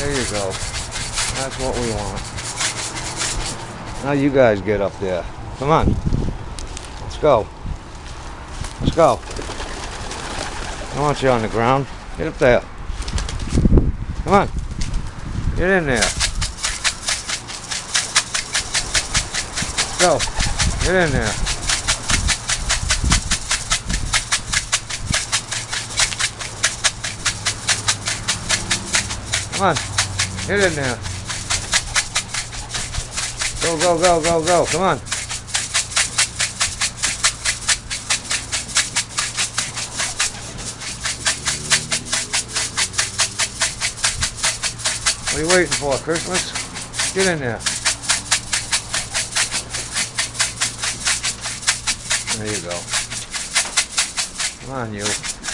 There you go. That's what we want. Now you guys get up there. Come on. Let's go. Let's go. I want you on the ground. Get up there. Come on. Get in there. Let's go. Get in there. Come on. Get in there. Go, go, go, go, go. Come on. What are you waiting for, Christmas? Get in there. There you go. Come on, you.